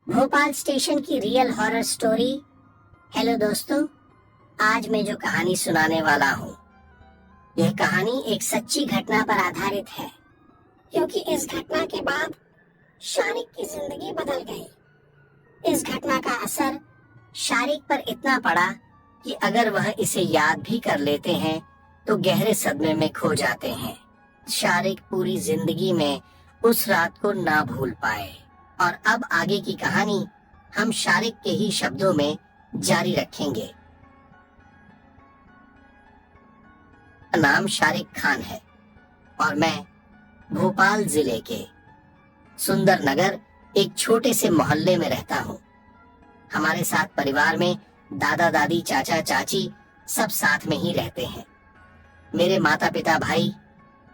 Bhopal station की real horror story. Hello दोस्तों, आज मैं जो कहानी सुनाने वाला हूँ, यह कहानी एक सच्ची घटना पर आधारित है, क्योंकि इस घटना के बाद शारिक की जिंदगी बदल गई। इस घटना का असर शारिक पर इतना पड़ा कि अगर वह इसे याद भी कर लेते हैं तो गहरे सदमे में खो जाते हैं। शारिक पूरी जिंदगी में उस रात को ना भूल पाए। और अब आगे की कहानी हम शारिक के ही शब्दों में जारी रखेंगे। नाम शारिक खान है और मैं भोपाल जिले के सुंदर नगर एक छोटे से मोहल्ले में रहता हूँ। हमारे साथ परिवार में दादा दादी चाचा चाची सब साथ में ही रहते हैं। मेरे माता पिता भाई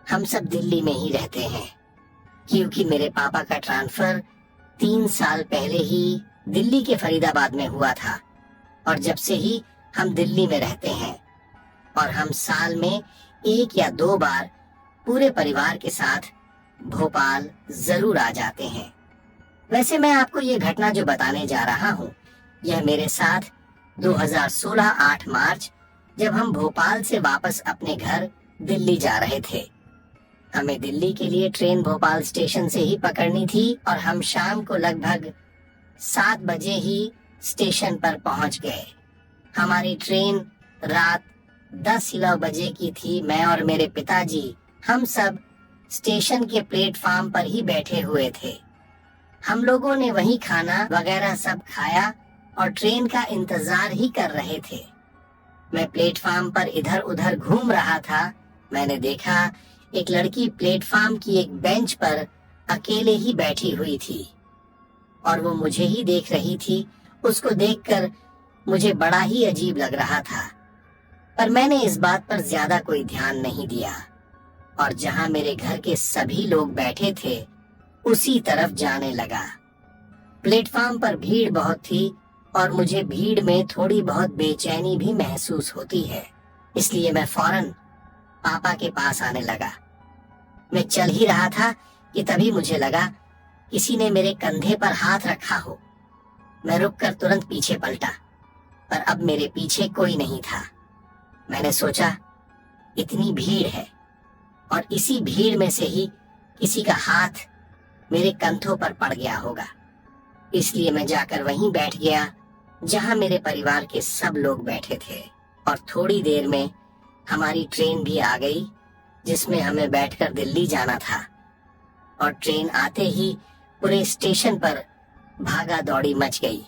हम सब दिल्ली में ही रहते हैं, क्योंकि मेरे पापा का ट्रांसफर 3 साल पहले ही दिल्ली के फरीदाबाद में हुआ था और जब से ही हम दिल्ली में रहते हैं और हम साल में 1 या 2 बार पूरे परिवार के साथ भोपाल जरूर आ जाते हैं। वैसे मैं आपको ये घटना जो बताने जा रहा हूँ, यह मेरे साथ 2016 8 मार्च जब हम भोपाल से वापस अपने घर दिल्ली जा रहे थे। हमें दिल्ली के लिए ट्रेन भोपाल स्टेशन से ही पकड़नी थी और हम शाम को लगभग 7 बजे ही स्टेशन पर पहुंच गए। हमारी ट्रेन रात 10-11 बजे की थी। मैं और मेरे पिताजी हम सब स्टेशन के प्लेटफार्म पर ही बैठे हुए थे। हम लोगों ने वही खाना वगैरह सब खाया और ट्रेन का इंतजार ही कर रहे थे। मैं प्लेटफार्म पर इधर उधर घूम रहा था। मैंने देखा एक लड़की प्लेटफार्म की एक बेंच पर अकेले ही बैठी हुई थी और वो मुझे ही देख रही थी। उसको देखकर मुझे बड़ा ही अजीब लग रहा था, पर मैंने इस बात पर ज्यादा कोई ध्यान नहीं दिया और जहां मेरे घर के सभी लोग बैठे थे उसी तरफ जाने लगा। प्लेटफार्म पर भीड़ बहुत थी और मुझे भीड़ में थोड़ी बहुत बेचैनी भी महसूस होती है, इसलिए मैं फौरन पापा के पास आने लगा। मैं चल ही रहा था कि तभी मुझे लगा किसी ने मेरे कंधे पर हाथ रखा हो। मैं रुककर तुरंत पीछे पलटा, पर अब मेरे पीछे कोई नहीं था। मैंने सोचा इतनी भीड़ है और इसी भीड़ में से ही किसी का हाथ मेरे कंधों पर पड़ गया होगा, इसलिए मैं जाकर वहीं बैठ गया जहां मेरे परिवार के सब लोग बैठे थे। और थोड़ी देर में हमारी ट्रेन भी आ गई जिसमें हमें बैठकर दिल्ली जाना था। और ट्रेन आते ही पूरे स्टेशन पर भागा दौड़ी मच गई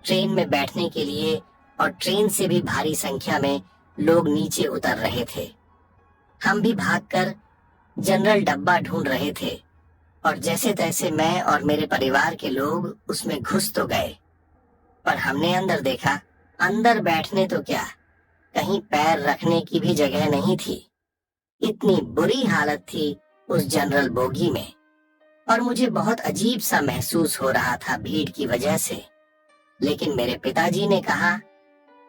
ट्रेन में बैठने के लिए और ट्रेन से भी भारी संख्या में लोग नीचे उतर रहे थे। हम भी भागकर जनरल डब्बा ढूंढ रहे थे और जैसे तैसे मैं और मेरे परिवार के लोग उसमें घुस तो गए, पर हमने अंदर देखा, अंदर बैठने तो क्या, कहीं पैर रखने की भी जगह नहीं थी। इतनी बुरी हालत थी उस जनरल बोगी में और मुझे बहुत अजीब सा महसूस हो रहा था भीड़ की वजह से। लेकिन मेरे पिताजी ने कहा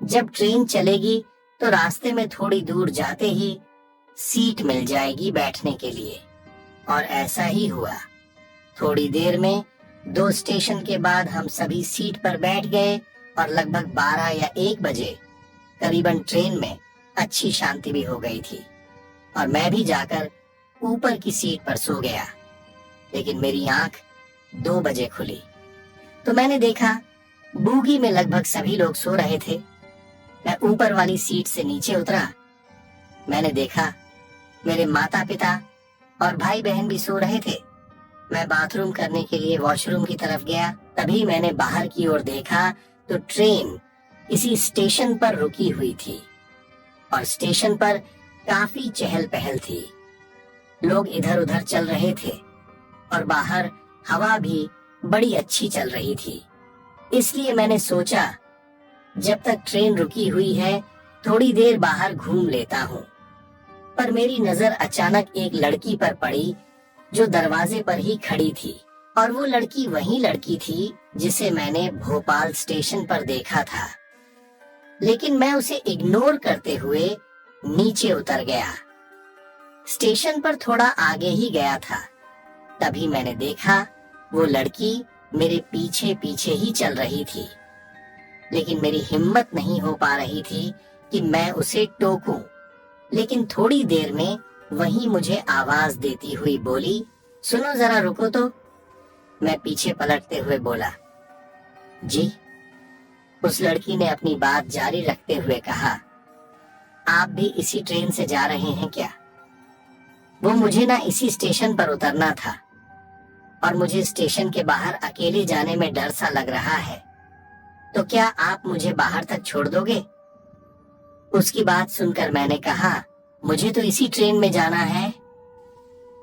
जब ट्रेन चलेगी तो रास्ते में थोड़ी दूर जाते ही सीट मिल जाएगी बैठने के लिए, और ऐसा ही हुआ। थोड़ी देर में 2 स्टेशन के बाद हम सभी सीट पर बैठ गए और लगभग 12 या 1 बजे करीबन ट्रेन में अच्छी शांति भी हो गई थी और मैं भी जाकर ऊपर की सीट पर सो गया। लेकिन मेरी आंख 2 बजे खुली तो मैंने देखा बोगी में लगभग सभी लोग सो रहे थे। मैं ऊपर वाली सीट से नीचे उतरा। मैंने देखा मेरे माता पिता और भाई बहन भी सो रहे थे। मैं बाथरूम करने के लिए वॉशरूम की तरफ गया। तभी मैंने बाहर की ओर देखा तो ट्रेन किसी स्टेशन पर रुकी हुई थी और स्टेशन पर काफी चहल पहल थी। लोग इधर उधर चल रहे थे और बाहर हवा भी बड़ी अच्छी चल रही थी। इसलिए मैंने सोचा जब तक ट्रेन रुकी हुई है थोड़ी देर बाहर घूम लेता हूँ। पर मेरी नजर अचानक एक लड़की पर पड़ी जो दरवाजे पर ही खड़ी थी, और वो लड़की वही लड़की थी जिसे मैंने भोपाल स्टेशन पर देखा था। लेकिन मैं उसे इग्नोर करते हुए नीचे उतर गया। स्टेशन पर थोड़ा आगे ही गया था, तभी मैंने देखा वो लड़की मेरे पीछे पीछे ही चल रही थी, लेकिन मेरी हिम्मत नहीं हो पा रही थी कि मैं उसे टोकूं। लेकिन थोड़ी देर में वही मुझे आवाज देती हुई बोली, सुनो जरा रुको तो। मैं पीछे पलटते हुए बोला, जी। उस लड़की ने अपनी बात जारी रखते हुए कहा, आप भी इसी ट्रेन से जा रहे हैं क्या? वो मुझे ना इसी स्टेशन पर उतरना था और मुझे स्टेशन के बाहर अकेले जाने में डर सा लग रहा है, तो क्या आप मुझे बाहर तक छोड़ दोगे? उसकी बात सुनकर मैंने कहा, मुझे तो इसी ट्रेन में जाना है।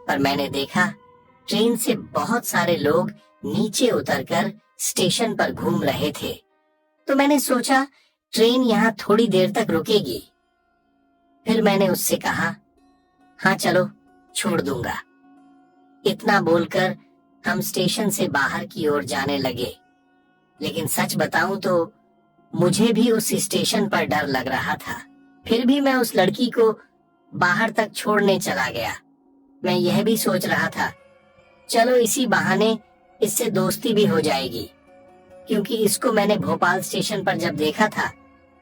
पर मैंने देखा ट्रेन से बहुत सारे लोग नीचे उतरकर स्टेशन पर घूम रहे थे, तो मैंने सोचा ट्रेन यहाँ थोड़ी देर तक रुकेगी। फिर मैंने उससे कहा, हाँ चलो छोड़ दूंगा। इतना बोलकर हम स्टेशन से बाहर की ओर जाने लगे। लेकिन सच बताऊं तो मुझे भी उस स्टेशन पर डर लग रहा था। फिर भी मैं उस लड़की को बाहर तक छोड़ने चला गया। मैं यह भी सोच रहा था, चलो इसी बहाने इससे दोस्ती भी हो जाएगी, क्योंकि इसको मैंने भोपाल स्टेशन पर जब देखा था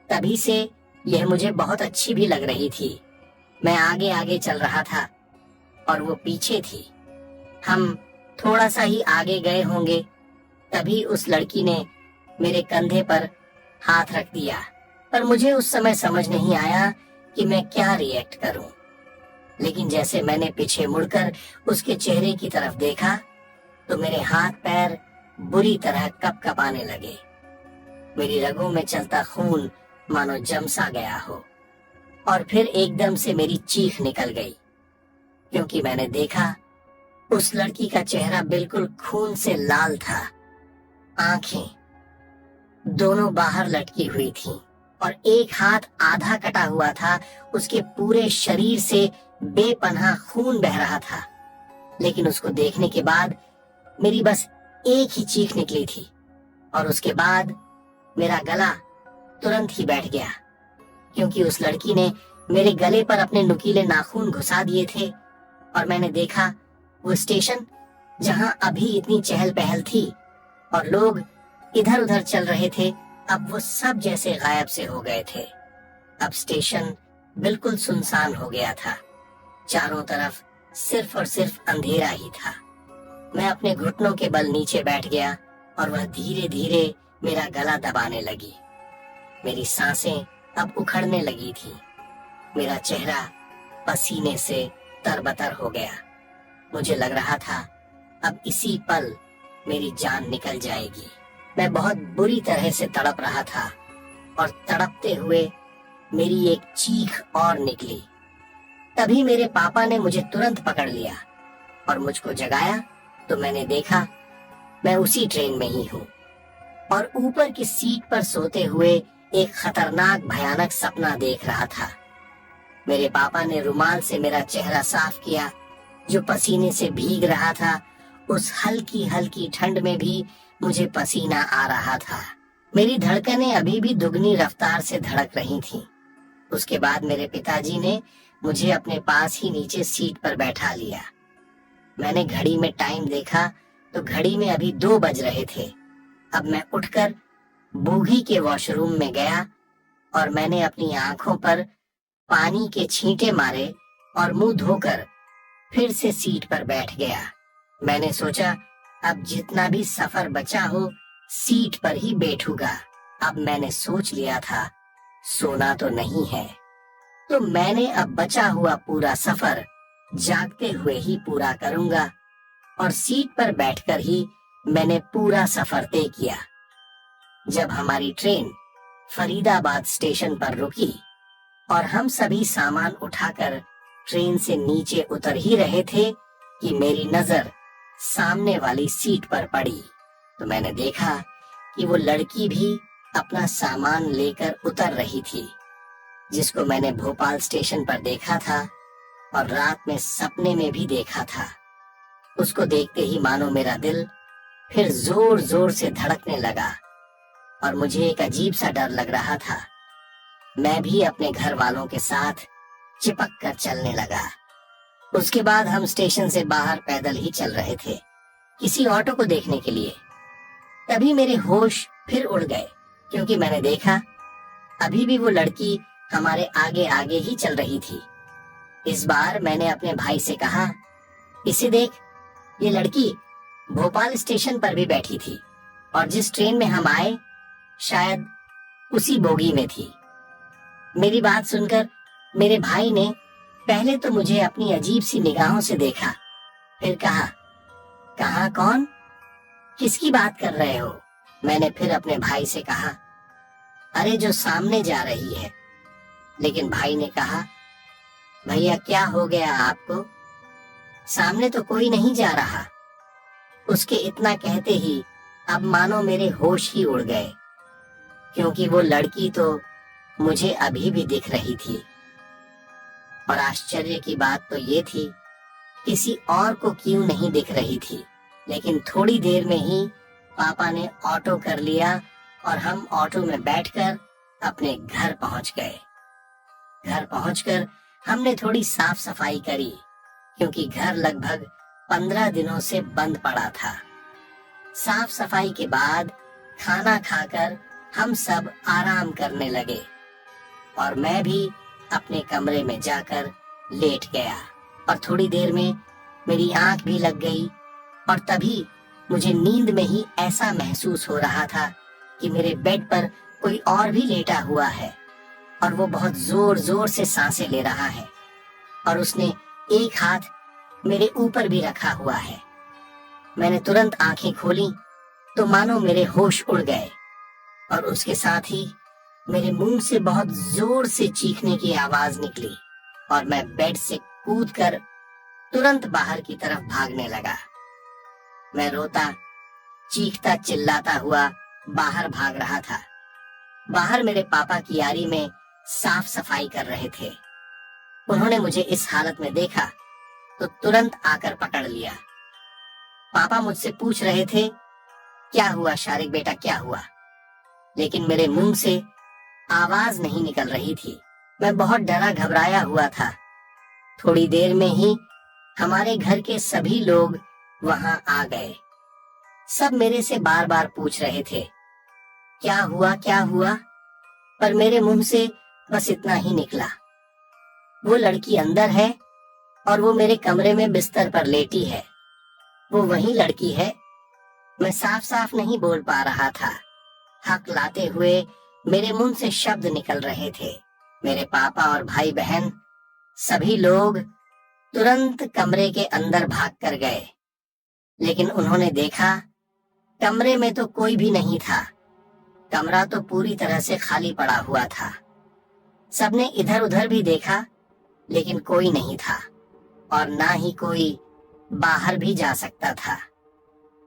तभी से यह मुझे बहुत अच्छी भी लग रही थी। मैं आगे आगे चल रहा था और वो पीछे थी। हम थोड़ा सा ही आगे गए होंगे, तभी उस लड़की ने मेरे कंधे पर हाथ रख दिया। पर मुझे उस समय समझ नहीं आया कि मैं क्या रिएक्ट करूं। लेकिन जैसे मैंने पीछे मुड़कर उसके चेहरे की तरफ देखा तो मेरे हाथ पैर बुरी तरह कपकपाने लगे। मेरी रगों में चलता खून मानो जम सा गया हो। और फिर एकदम से मेरी चीख निकल गई, क्योंकि मैंने देखा उस लड़की का चेहरा बिल्कुल खून से लाल था। आंखें दोनों बाहर लटकी हुई थीं और एक हाथ आधा कटा हुआ था। उसके पूरे शरीर से बेपनाह खून बह रहा था। लेकिन उसको देखने के बाद मेरी बस एक ही चीख निकली थी और उसके बाद मेरा गला तुरंत ही बैठ गया, क्योंकि उस लड़की ने मेरे गले पर अपने नुकीले नाखून घुसा दिए थे। और मैंने देखा वो स्टेशन जहां अभी इतनी चहल पहल थी और लोग इधर उधर चल रहे थे, अब वो सब जैसे गायब से हो गए थे। अब स्टेशन बिल्कुल सुनसान हो गया था। चारों तरफ सिर्फ और सिर्फ अंधेरा ही था। मैं अपने घुटनों के बल नीचे बैठ गया और वह धीरे धीरे मेरा गला दबाने लगी। मेरी सांसें अब उखड़ने लगी थी। मेरा चेहरा पसीने से तरबतर हो गया। मुझे लग रहा था अब इसी पल मेरी जान निकल जाएगी। मैं बहुत बुरी तरह से तड़प रहा था और तड़पते हुए मेरी एक चीख और निकली। तभी मेरे पापा ने मुझे तुरंत पकड़ लिया और मुझको जगाया तो मैंने देखा मैं उसी ट्रेन में ही हूँ और ऊपर की सीट पर सोते हुए एक खतरनाक भयानक सपना देख रहा था। मेरे पापा ने रुमाल से मेरा चेहरा साफ किया जो पसीने से भीग रहा था। उस हल्की हल्की ठंड में भी मुझे पसीना आ रहा था। मेरी धड़कनें अभी भी दुगनी रफ्तार से धड़क रही थीं। उसके बाद मेरे पिताजी ने मुझे अपने पास ही नीचे सीट पर बैठा लिया। मैंने घड़ी में टाइम देखा तो घड़ी में अभी 2 बज रहे थे। अब मैं उठकर बूही के वॉशरूम में गया और मैंने अपनी आंखों पर पानी के छींटे मारे और मुंह धोकर फिर से सीट पर बैठ गया। मैंने सोचा अब जितना भी सफर बचा हो सीट पर ही बैठूंगा। अब मैंने सोच लिया था सोना तो नहीं है, तो मैंने अब बचा हुआ पूरा सफर जागते हुए ही पूरा करूंगा। और सीट पर बैठकर ही मैंने पूरा सफर तय किया। जब हमारी ट्रेन फरीदाबाद स्टेशन पर रुकी और हम सभी सामान उठाकर ट्रेन से नीचे उतर ही रहे थे कि मेरी नजर सामने वाली सीट पर पड़ी तो मैंने देखा कि वो लड़की भी अपना सामान लेकर उतर रही थी, जिसको मैंने भोपाल स्टेशन पर देखा था और रात में सपने में भी देखा था। उसको देखते ही मानो मेरा दिल फिर जोर जोर से धड़कने लगा और मुझे एक अजीब सा डर लग रहा था। मैं भी अपने घर वालों के साथ चिपक कर चलने लगा। उसके बाद हम स्टेशन से बाहर पैदल ही चल रहे थे किसी ऑटो को देखने के लिए। तभी मेरे होश फिर उड़ गए, क्योंकि मैंने देखा अभी भी वो लड़की हमारे आगे आगे ही चल रही थी। इस बार मैंने अपने भाई से कहा, इसे देख, ये लड़की भोपाल स्टेशन पर भी बैठी थी और जिस ट्रेन में हम आए शायद उसी बोगी में थी। मेरी बात सुनकर मेरे भाई ने पहले तो मुझे अपनी अजीब सी निगाहों से देखा, फिर कहा, कहाँ, कौन, किसकी बात कर रहे हो? मैंने फिर अपने भाई से कहा, अरे जो सामने जा रही है। लेकिन भाई ने कहा, भैया क्या हो गया आपको? सामने तो कोई नहीं जा रहा। उसके इतना कहते ही अब मानो मेरे होश ही उड़ गए, क्योंकि वो लड़की तो मुझे अभी भी दिख रही थी। और आश्चर्य की बात तो ये थी, किसी और को क्यों नहीं दिख रही थी। लेकिन थोड़ी देर में ही पापा ने ऑटो कर लिया और हम ऑटो में बैठकर अपने घर पहुंच गए। घर पहुंचकर हमने थोड़ी साफ सफाई करी, क्योंकि घर लगभग 15 दिनों से बंद पड़ा था। साफ सफाई के बाद खाना खाकर हम सब आराम करने लगे और मैं भी अपने कमरे में जाकर लेट गया। और थोड़ी देर में मेरी आंख भी लग गई और तभी मुझे नींद में ही ऐसा महसूस हो रहा था कि मेरे बेड पर कोई और भी लेटा हुआ है और वो बहुत जोर जोर से सांसें ले रहा है और उसने एक हाथ मेरे ऊपर भी रखा हुआ है। मैंने तुरंत आंखें खोली तो मानो मेरे होश उड़ गए और उसके साथ ही मेरे मुंह से बहुत जोर से चीखने की आवाज निकली और मैं बेड से कूदकर तुरंत बाहर की तरफ भागने लगा। मैं रोता, चीखता, चिल्लाता हुआ बाहर भाग रहा था। बाहर मेरे पापा कियारी में साफ सफाई कर रहे थे। उन्होंने मुझे इस हालत में देखा तो तुरंत आकर पकड़ लिया। पापा मुझसे पूछ रहे थे, क्या हुआ शारिक बेटा, क्या हुआ? लेकिन मेरे मुंह से आवाज नहीं निकल रही थी। मैं बहुत डरा घबराया हुआ था। थोड़ी देर में ही हमारे घर के सभी लोग वहां आ गए। सब मेरे से बार बार पूछ रहे थे, क्या हुआ, क्या हुआ? पर मेरे मुंह से बस इतना ही निकला, वो लड़की अंदर है और वो मेरे कमरे में बिस्तर पर लेटी है। वो वही लड़की है। मैं साफ साफ नहीं बोल पा रहा था। हक लाते हुए मेरे मुंह से शब्द निकल रहे थे। मेरे पापा और भाई बहन सभी लोग तुरंत कमरे के अंदर भाग कर गए, लेकिन उन्होंने देखा कमरे में तो कोई भी नहीं था। कमरा तो पूरी तरह से खाली पड़ा हुआ था। सबने इधर उधर भी देखा, लेकिन कोई नहीं था और ना ही कोई बाहर भी जा सकता था,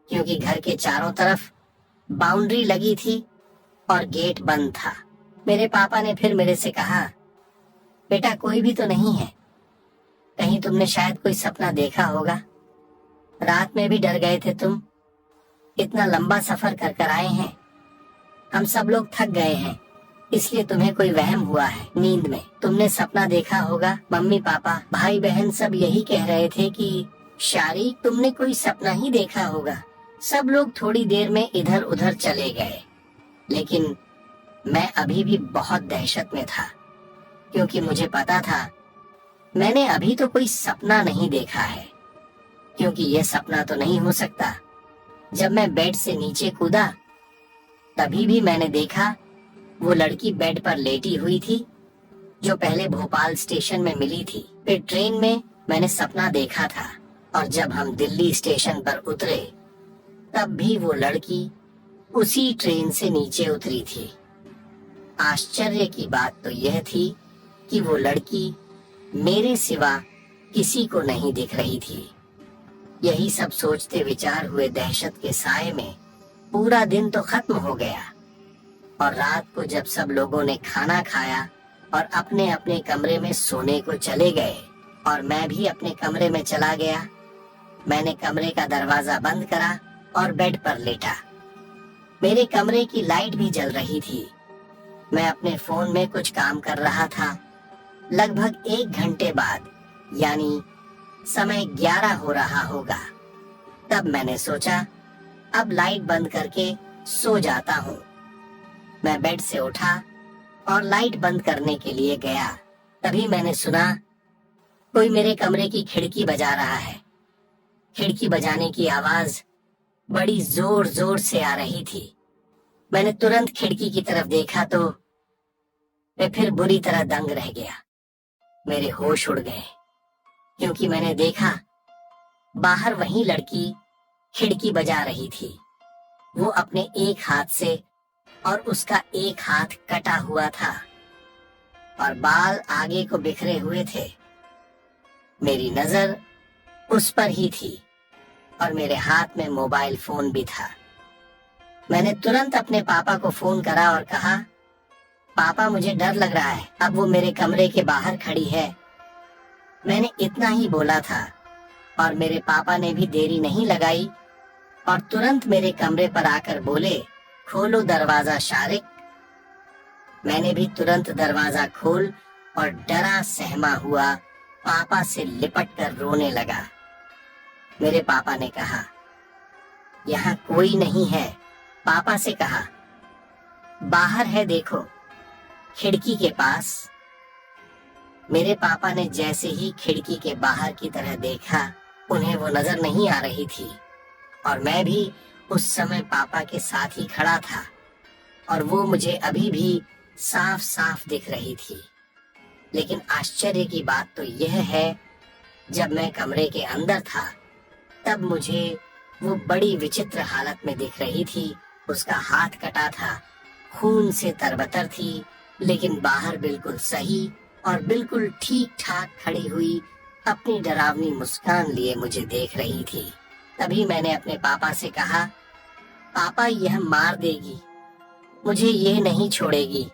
क्योंकि घर के चारों तरफ बाउंड्री लगी थी और गेट बंद था। मेरे पापा ने फिर मेरे से कहा, बेटा कोई भी तो नहीं है, कहीं तुमने शायद कोई सपना देखा होगा। रात में भी डर गए थे तुम, इतना लंबा सफर कर कर आए हैं, हम सब लोग थक गए हैं, इसलिए तुम्हें कोई वहम हुआ है। नींद में तुमने सपना देखा होगा। मम्मी पापा भाई बहन सब यही कह रहे थे कि शारिक तुमने कोई सपना ही देखा होगा। सब लोग थोड़ी देर में इधर उधर चले गए, लेकिन मैं अभी भी बहुत दहशत में था, क्योंकि मुझे पता था मैंने अभी तो कोई सपना नहीं देखा है, क्योंकि यह सपना तो नहीं हो सकता। जब मैं बेड से नीचे कूदा तभी भी मैंने देखा वो लड़की बेड पर लेटी हुई थी, जो पहले भोपाल स्टेशन में मिली थी। फिर ट्रेन में मैंने सपना देखा था और जब हम दिल्ली स्टेशन पर उतरे तब भी वो लड़की उसी ट्रेन से नीचे उतरी थी। आश्चर्य की बात तो यह थी कि वो लड़की मेरे सिवा किसी को नहीं दिख रही थी। यही सब सोचते विचार हुए दहशत के साए में पूरा दिन तो खत्म हो गया और रात को जब सब लोगों ने खाना खाया और अपने अपने कमरे में सोने को चले गए और मैं भी अपने कमरे में चला गया, मैंने कमरे का दरवाजा बंद करा और बेड पर लेटा। मेरे कमरे की लाइट भी जल रही थी। मैं अपने फोन में कुछ काम कर रहा था। लगभग 1 घंटे बाद, यानी समय 11 हो रहा होगा, तब मैंने सोचा अब लाइट बंद करके सो जाता हूँ। मैं बेड से उठा और लाइट बंद करने के लिए गया। तभी मैंने सुना कोई मेरे कमरे की खिड़की बजा रहा है। खिड़की बजाने की आवाज बड़ी जोर जोर से आ रही थी। मैंने तुरंत खिड़की की तरफ देखा तो मैं फिर बुरी तरह दंग रह गया। मेरे होश उड़ गए क्योंकि मैंने देखा बाहर वही लड़की खिड़की बजा रही थी। वो अपने एक हाथ से और उसका एक हाथ कटा हुआ था और बाल आगे को बिखरे हुए थे। मेरी नजर उस पर ही थी और मेरे हाथ में मोबाइल फोन भी था। मैंने तुरंत अपने पापा को फोन करा और कहा, पापा मुझे डर लग रहा है, अब वो मेरे कमरे के बाहर खड़ी है। मैंने इतना ही बोला था और मेरे पापा ने भी देरी नहीं लगाई और तुरंत मेरे कमरे पर आकर बोले, खोलो दरवाजा शारिक। मैंने भी तुरंत दरवाजा खोल और डरा सहमा हुआ पापा से लिपट कर रोने लगा। मेरे पापा ने कहा, यहाँ कोई नहीं है। पापा से कहा, बाहर है देखो, खिड़की के पास। मेरे पापा ने जैसे ही खिड़की के बाहर की तरह देखा, उन्हें वो नजर नहीं आ रही थी और मैं भी उस समय पापा के साथ ही खड़ा था और वो मुझे अभी भी साफ साफ दिख रही थी। लेकिन आश्चर्य की बात तो यह है, जब मैं कमरे के अंदर था तब मुझे वो बड़ी विचित्र हालत में दिख रही थी। उसका हाथ कटा था, खून से तरबतर थी, लेकिन बाहर बिल्कुल सही और बिल्कुल ठीक ठाक खड़ी हुई अपनी डरावनी मुस्कान लिए मुझे देख रही थी। तभी मैंने अपने पापा से कहा, पापा यह मार देगी, मुझे ये नहीं छोड़ेगी,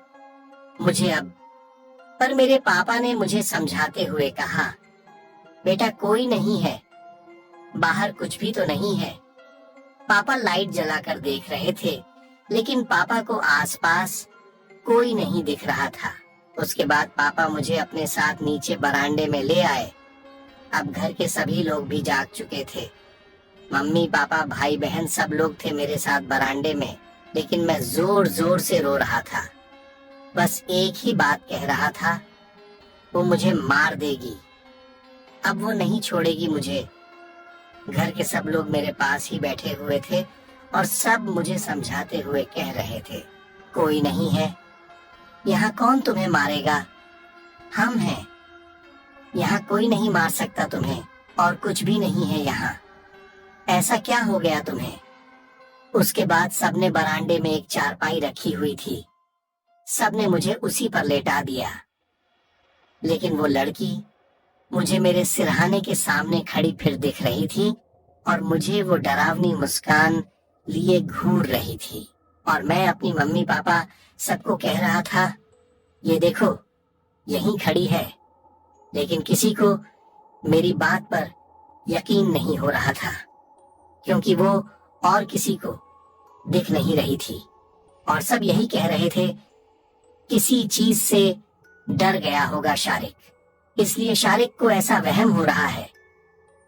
मुझे अब। पर मेरे पापा ने मुझे समझाते हुए कहा, बेटा कोई नहीं है, बाहर कुछ भी तो नहीं है। पापा लाइट जलाकर देख रहे थे, लेकिन पापा को आसपास कोई नहीं दिख रहा था। उसके बाद पापा मुझे अपने साथ नीचे बरामदे में ले आए। अब घर के सभी लोग भी जाग चुके थे। मम्मी पापा भाई बहन सब लोग थे मेरे साथ बरामदे में, लेकिन मैं जोर जोर से रो रहा था। बस एक ही बात कह रहा था, वो मुझे मार देगी, अब वो नहीं छोड़ेगी मुझे। घर के सब लोग मेरे पास ही बैठे हुए थे और सब मुझे समझाते हुए कह रहे थे, कोई नहीं है, यहाँ कौन तुम्हें मारेगा, हम हैं, यहाँ कोई नहीं मार सकता तुम्हें और कुछ भी नहीं है यहाँ, ऐसा क्या हो गया तुम्हें। उसके बाद सबने बरामदे में एक चारपाई रखी हुई थी, सबने मुझे उसी पर लेटा दिया। लेकिन वो लड़की मुझे मेरे सिरहाने के सामने खड़ी फिर दिख रही थी और मुझे वो डरावनी मुस्कान लिए घूर रही थी और मैं अपनी मम्मी पापा सबको कह रहा था, ये देखो यहीं खड़ी है। लेकिन किसी को मेरी बात पर यकीन नहीं हो रहा था, क्योंकि वो और किसी को दिख नहीं रही थी और सब यही कह रहे थे, किसी चीज से डर गया होगा शारिक, इसलिए शारिक को ऐसा वहम हो रहा है।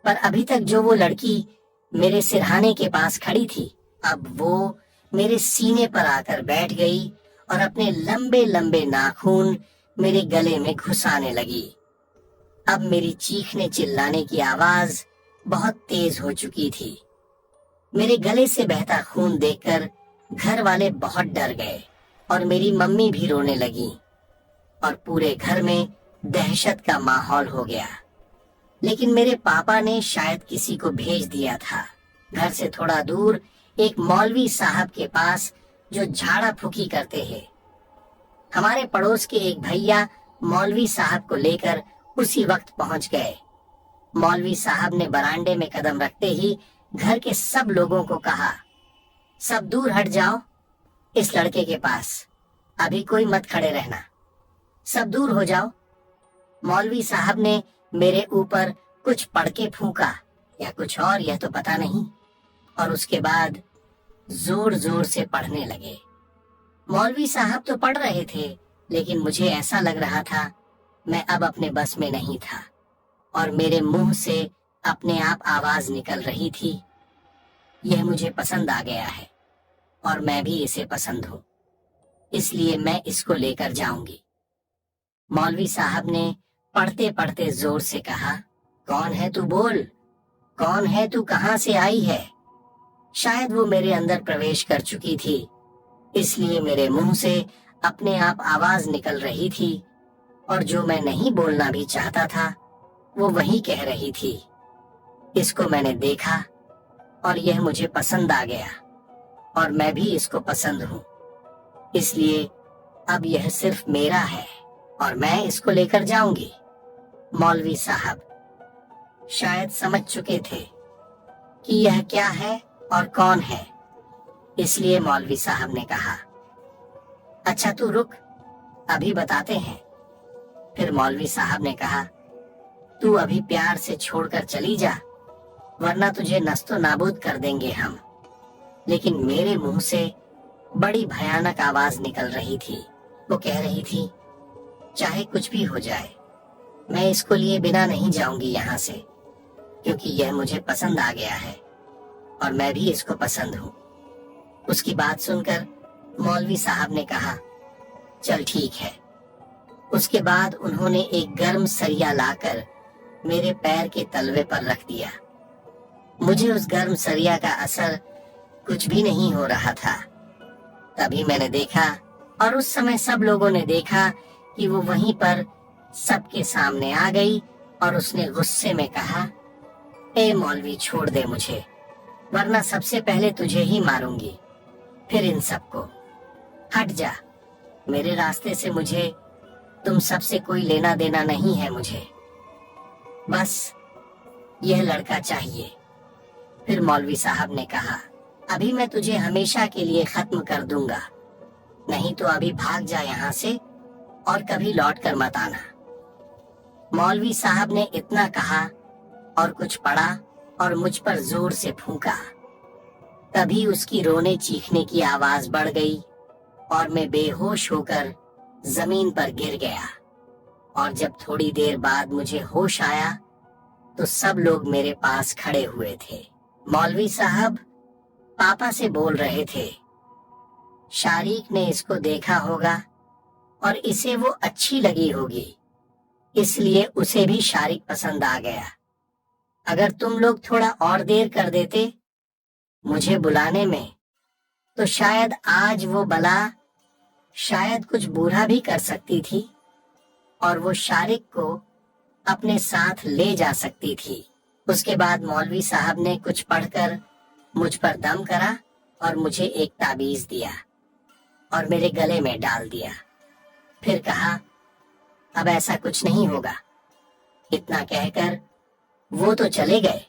पर अभी तक जो वो लड़की मेरे सिरहाने के पास खड़ी थी, अब वो मेरे सीने पर आकर बैठ गई और अपने लंबे लंबे नाखून मेरे गले में घुसाने लगी। अब मेरी चीखने चिल्लाने की आवाज बहुत तेज हो चुकी थी। मेरे गले से बहता खून देखकर घर वाले बहुत डर गए और मेरी मम्मी भी रोने लगी और पूरे घर में दहशत का माहौल हो गया। लेकिन मेरे पापा ने शायद किसी को भेज दिया था। घर से थोड़ा दूर एक मौलवी साहब के पास, जो झाड़ा फूकी करते हैं। हमारे पड़ोस के एक भैया मौलवी साहब को लेकर उसी वक्त पहुंच गए। मौलवी साहब ने बरामदे में कदम रखते ही घर के सब लोगों को कहा, सब दूर हट जाओ इस लड़के के पास, अभी कोई मत खड़े रहना, सब दूर हो जाओ। मौलवी साहब ने मेरे ऊपर कुछ पढ़ के फूंका या कुछ और, यह तो पता नहीं, और उसके बाद जोर जोर से पढ़ने लगे। मौलवी साहब तो पढ़ रहे थे, लेकिन मुझे ऐसा लग रहा था मैं अब अपने बस में नहीं था और मेरे मुंह से अपने आप आवाज निकल रही थी, यह मुझे पसंद आ गया है और मैं भी इसे पसंद हूँ, इसलिए मैं इसको लेकर जाऊंगी। मौलवी साहब ने पढ़ते पढ़ते जोर से कहा, कौन है तू, बोल, कौन है तू, कहाँ से आई है? शायद वो मेरे अंदर प्रवेश कर चुकी थी, इसलिए मेरे मुंह से अपने आप आवाज निकल रही थी, और जो मैं नहीं बोलना भी चाहता था वो वही कह रही थी। इसको मैंने देखा और यह मुझे पसंद आ गया, और मैं भी इसको पसंद हूँ, इसलिए अब यह सिर्फ मेरा है और मैं इसको लेकर जाऊंगी। मौलवी साहब शायद समझ चुके थे कि यह क्या है और कौन है, इसलिए मौलवी साहब ने कहा, अच्छा तू रुक, अभी बताते हैं। फिर मौलवी साहब ने कहा, तू अभी प्यार से छोड़कर चली जा, वरना तुझे नस्तो नाबूद कर देंगे हम। लेकिन मेरे मुंह से बड़ी भयानक आवाज निकल रही थी। वो कह रही थी, चाहे कुछ भी हो जाए, मैं इसको लिए बिना नहीं जाऊंगी यहाँ से, क्योंकि यह मुझे पसंद आ गया है और मैं भी इसको पसंद हूँ। उसकी बात सुनकर मौलवी साहब ने कहा, चल ठीक है। उसके बाद उन्होंने एक गर्म सरिया लाकर मेरे पैर के तलवे पर रख दिया। मुझे उस गर्म सरिया का असर कुछ भी नहीं हो रहा था। तभी मैंने देखा, और उस समय सब लोगों ने देखा कि वो वहीं पर सबके सामने आ गई, और उसने गुस्से में कहा, ए मौलवी, छोड़ दे मुझे, वरना सबसे पहले तुझे ही मारूंगी, फिर इन सबको। हट जा मेरे रास्ते से, मुझे तुम सबसे कोई लेना देना नहीं है। मुझे बस यह लड़का चाहिए। फिर मौलवी साहब ने कहा, अभी मैं तुझे हमेशा के लिए खत्म कर दूंगा, नहीं तो अभी भाग जा यहाँ से और कभी लौट कर मत आना। मौलवी साहब ने इतना कहा और कुछ पढ़ा और मुझ पर जोर से फूंका। तभी उसकी रोने चीखने की आवाज बढ़ गई और मैं बेहोश होकर जमीन पर गिर गया। और जब थोड़ी देर बाद मुझे होश आया तो सब लोग मेरे पास खड़े हुए थे। मौलवी साहब पापा से बोल रहे थे, शारिक ने इसको देखा होगा और इसे वो अच्छी लगी होगी, इसलिए उसे भी शारिक पसंद आ गया। अगर तुम लोग थोड़ा और देर कर देते मुझे बुलाने में, तो शायद आज वो बला शायद कुछ बुरा भी कर सकती थी और वो शारिक को अपने साथ ले जा सकती थी। उसके बाद मौलवी साहब ने कुछ पढ़कर मुझ पर दम करा और मुझे एक ताबीज दिया और मेरे गले में डाल दिया। फिर कहा, अब ऐसा कुछ नहीं होगा। इतना कहकर वो तो चले गए,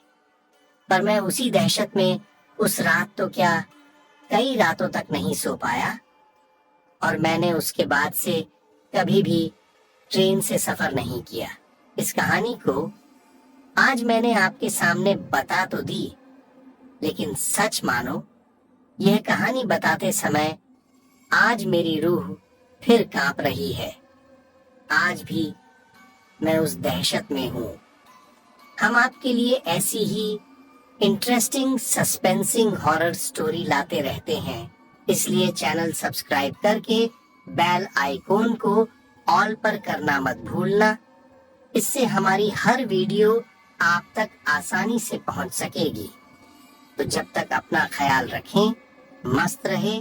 पर मैं उसी दहशत में उस रात तो क्या कई रातों तक नहीं सो पाया, और मैंने उसके बाद से कभी भी ट्रेन से सफर नहीं किया। इस कहानी को आज मैंने आपके सामने बता तो दी, लेकिन सच मानो यह कहानी बताते समय आज मेरी रूह फिर कांप रही है। आज भी मैं उस दहशत में हूँ। हम आपके लिए ऐसी ही इंटरेस्टिंग सस्पेंसिंग हॉरर स्टोरी लाते रहते हैं, इसलिए चैनल सब्सक्राइब करके बेल आइकॉन को ऑल पर करना मत भूलना। इससे हमारी हर वीडियो आप तक आसानी से पहुंच सकेगी। तो जब तक अपना ख्याल रखें, मस्त रहे।